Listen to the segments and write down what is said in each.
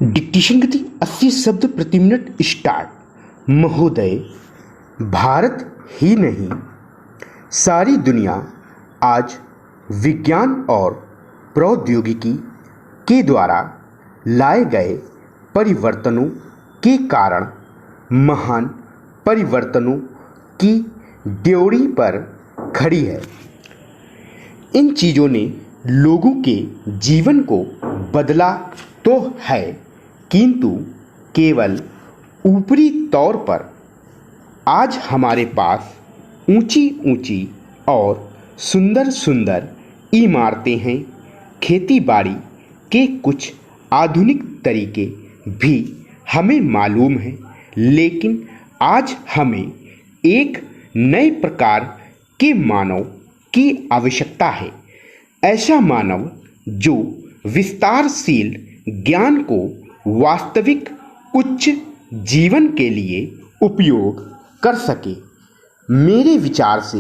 Dictation गति 80 शब्द प्रति मिनट स्टार्ट। महोदय, भारत ही नहीं सारी दुनिया आज विज्ञान और प्रौद्योगिकी के द्वारा लाए गए परिवर्तनों के कारण महान परिवर्तनों की ड्योढ़ी पर खड़ी है। इन चीज़ों ने लोगों के जीवन को बदला तो है, किंतु केवल ऊपरी तौर पर। आज हमारे पास ऊंची ऊंची और सुंदर सुंदर इमारतें हैं। खेती बाड़ी के कुछ आधुनिक तरीके भी हमें मालूम हैं, लेकिन आज हमें एक नए प्रकार के मानव की आवश्यकता है। ऐसा मानव जो विस्तारशील ज्ञान को वास्तविक उच्च जीवन के लिए उपयोग कर सके। मेरे विचार से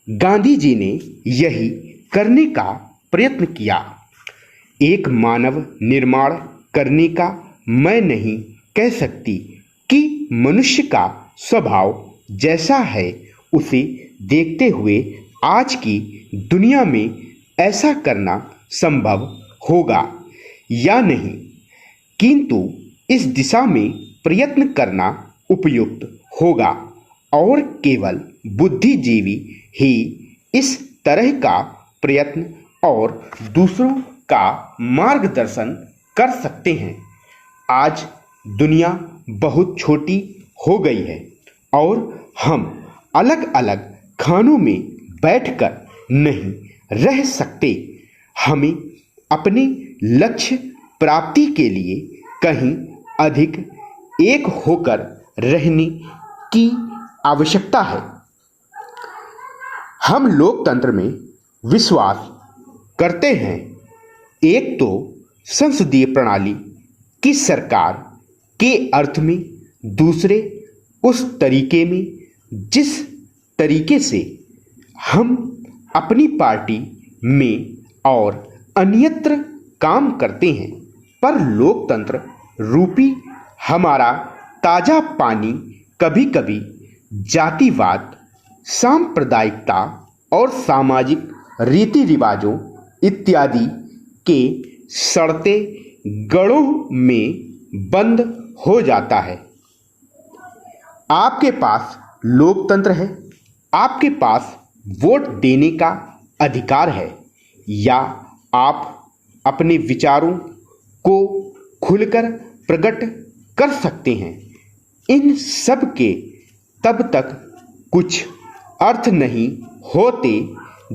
गांधी जी ने यही करने का प्रयत्न किया। एक मानव निर्माण करने का मैं नहीं कह सकती कि मनुष्य का स्वभाव जैसा है उसे देखते हुए आज की दुनिया में ऐसा करना संभव होगा या नहीं, किंतु इस दिशा में प्रयत्न करना उपयुक्त होगा और केवल बुद्धिजीवी ही इस तरह का प्रयत्न और दूसरों का मार्गदर्शन कर सकते हैं। आज दुनिया बहुत छोटी हो गई है और हम अलग अलग खानों में बैठकर नहीं रह सकते। हमें अपने लक्ष्य प्राप्ति के लिए कहीं अधिक एक होकर रहने की आवश्यकता है। हम लोकतंत्र में विश्वास करते हैं। एक तो संसदीय प्रणाली की सरकार के अर्थ में, दूसरे उस तरीके में जिस तरीके से हम अपनी पार्टी में और अन्यत्र काम करते हैं। पर लोकतंत्र रूपी हमारा ताज़ा पानी कभी कभी जातिवाद, सांप्रदायिकता और सामाजिक रीति रिवाजों इत्यादि के सड़ते गड़ों में बंद हो जाता है। आपके पास लोकतंत्र है, आपके पास वोट देने का अधिकार है, या आप अपने विचारों को खुलकर प्रकट कर सकते हैं। इन सब के तब तक कुछ अर्थ नहीं होते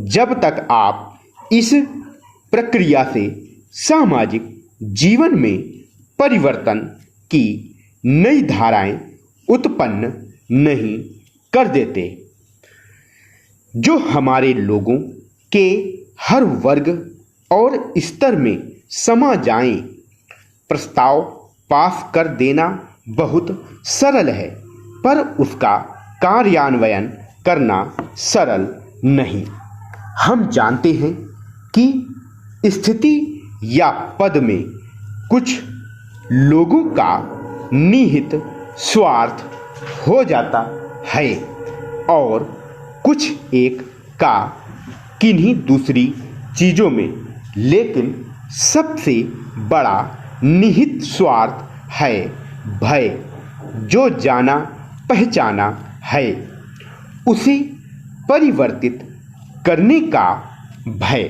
जब तक आप इस प्रक्रिया से सामाजिक जीवन में परिवर्तन की नई धाराएं उत्पन्न नहीं कर देते, जो हमारे लोगों के हर वर्ग और स्तर में समा जाएं। प्रस्ताव पास कर देना बहुत सरल है, पर उसका कार्यान्वयन करना सरल नहीं। हम जानते हैं कि स्थिति या पद में कुछ लोगों का निहित स्वार्थ हो जाता है और कुछ एक का किन्हीं दूसरी चीज़ों में, लेकिन सबसे बड़ा निहित स्वार्थ है भय। जो जाना पहचाना है उसे परिवर्तित करने का भय।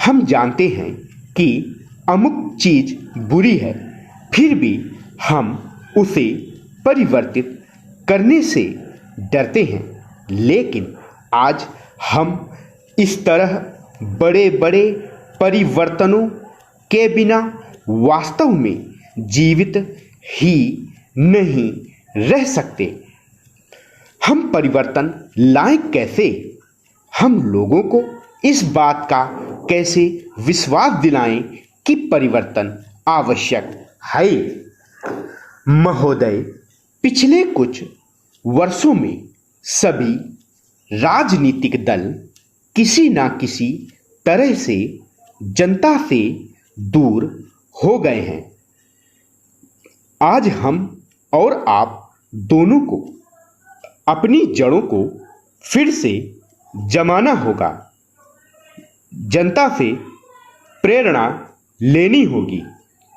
हम जानते हैं कि अमुक चीज़ बुरी है, फिर भी हम उसे परिवर्तित करने से डरते हैं। लेकिन आज हम इस तरह बड़े बड़े परिवर्तनों के बिना वास्तव में जीवित ही नहीं रह सकते। हम परिवर्तन लाएं कैसे? हम लोगों को इस बात का कैसे विश्वास दिलाएं कि परिवर्तन आवश्यक है? महोदय, पिछले कुछ वर्षों में सभी राजनीतिक दल किसी न किसी तरह से जनता से दूर हो गए हैं। आज हम और आप दोनों को अपनी जड़ों को फिर से जमाना होगा। जनता से प्रेरणा लेनी होगी।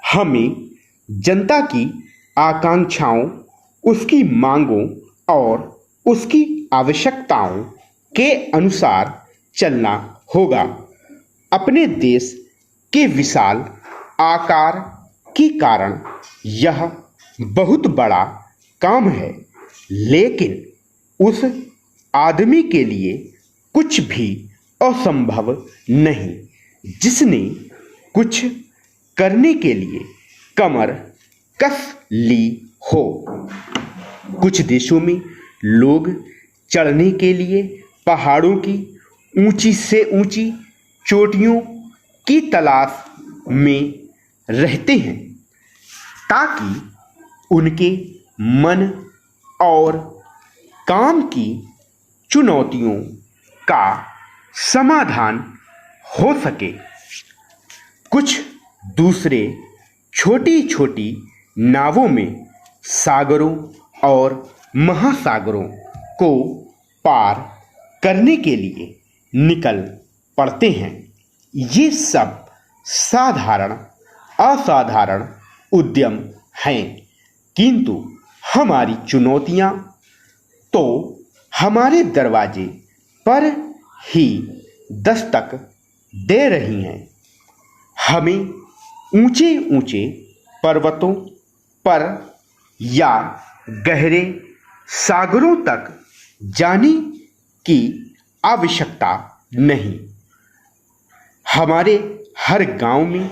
हमें जनता की आकांक्षाओं, उसकी मांगों और उसकी आवश्यकताओं के अनुसार चलना होगा। अपने देश के विशाल आकार के कारण यह बहुत बड़ा काम है, लेकिन उस आदमी के लिए कुछ भी असंभव नहीं जिसने कुछ करने के लिए कमर कस ली हो। कुछ देशों में लोग चढ़ने के लिए पहाड़ों की ऊंची से ऊंची चोटियों की तलाश में रहते हैं ताकि उनके मन और काम की चुनौतियों का समाधान हो सके। कुछ दूसरे छोटी छोटी नावों में सागरों और महासागरों को पार करने के लिए निकल पड़ते हैं। ये सब साधारण असाधारण उद्यम हैं, किंतु हमारी चुनौतियां तो हमारे दरवाजे पर ही दस्तक दे रही हैं। हमें ऊंचे ऊंचे पर्वतों पर या गहरे सागरों तक जाने की आवश्यकता नहीं। हमारे हर गांव में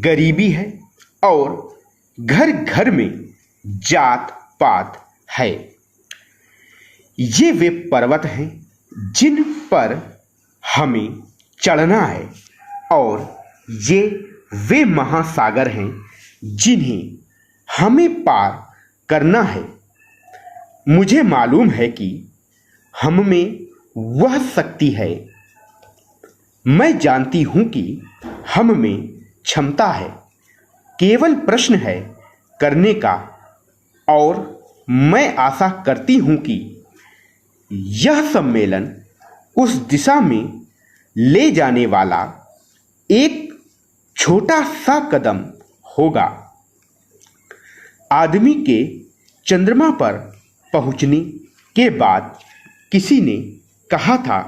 गरीबी है और घर घर में जात पात है। ये वे पर्वत हैं जिन पर हमें चढ़ना है और ये वे महासागर हैं जिन्हें हमें पार करना है। मुझे मालूम है कि हम में वह शक्ति है। मैं जानती हूं कि हम में क्षमता है। केवल प्रश्न है करने का, और मैं आशा करती हूं कि यह सम्मेलन उस दिशा में ले जाने वाला एक छोटा सा कदम होगा। आदमी के चंद्रमा पर पहुंचने के बाद किसी ने कहा था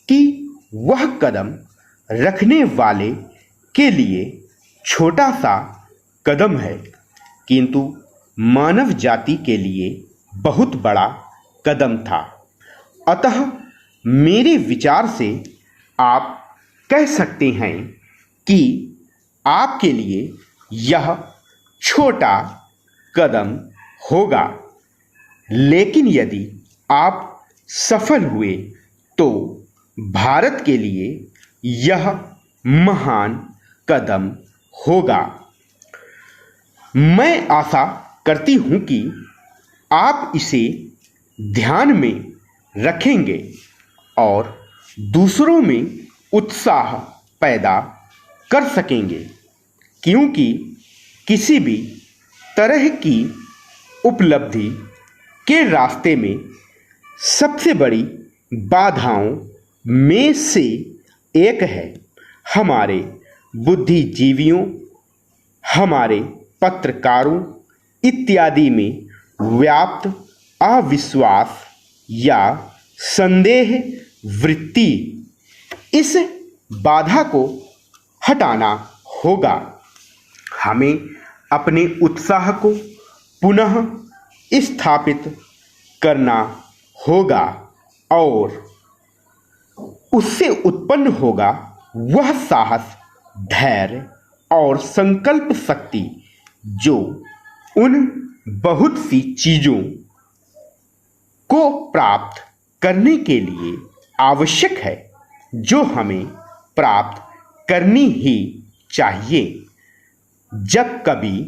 कि वह कदम रखने वाले के लिए छोटा सा कदम है, किंतु मानव जाति के लिए बहुत बड़ा कदम था। अतः मेरे विचार से आप कह सकते हैं कि आपके लिए यह छोटा कदम होगा, लेकिन यदि आप सफल हुए तो भारत के लिए यह महान कदम होगा। मैं आशा करती हूं कि आप इसे ध्यान में रखेंगे और दूसरों में उत्साह पैदा कर सकेंगे, क्योंकि किसी भी तरह की उपलब्धि के रास्ते में सबसे बड़ी बाधाओं में से एक है हमारे बुद्धिजीवियों, हमारे पत्रकारों इत्यादि में व्याप्त अविश्वास या संदेह वृत्ति। इस बाधा को हटाना होगा। हमें अपने उत्साह को पुनः स्थापित करना होगा और उससे उत्पन्न होगा वह साहस, धैर्य और संकल्प शक्ति जो उन बहुत सी चीजों को प्राप्त करने के लिए आवश्यक है जो हमें प्राप्त करनी ही चाहिए। जब कभी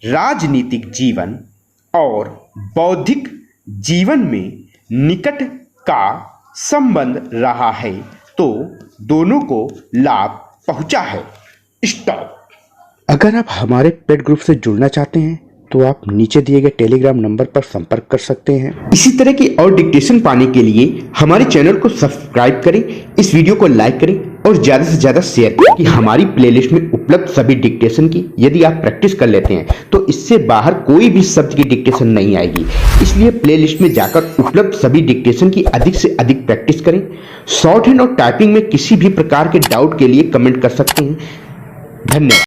राजनीतिक जीवन और बौद्धिक जीवन में निकट का संबंध रहा है तो दोनों को लाभ पहुंचा है। स्टॉप। अगर आप हमारे पेड ग्रुप से जुड़ना चाहते हैं तो आप नीचे दिए गए टेलीग्राम नंबर पर संपर्क कर सकते हैं। इसी तरह की और डिक्टेशन पाने के लिए हमारे चैनल को सब्सक्राइब करें, इस वीडियो को लाइक करें और ज़्यादा से ज़्यादा शेयर करें कि हमारी प्लेलिस्ट में उपलब्ध सभी डिक्टेशन की यदि आप प्रैक्टिस कर लेते हैं तो इससे बाहर कोई भी शब्द की डिक्टेशन नहीं आएगी। इसलिए प्लेलिस्ट में जाकर उपलब्ध सभी डिक्टेशन की अधिक से अधिक प्रैक्टिस करें। शॉर्ट हैंड और टाइपिंग में किसी भी प्रकार के डाउट के लिए कमेंट कर सकते हैं। धन्यवाद।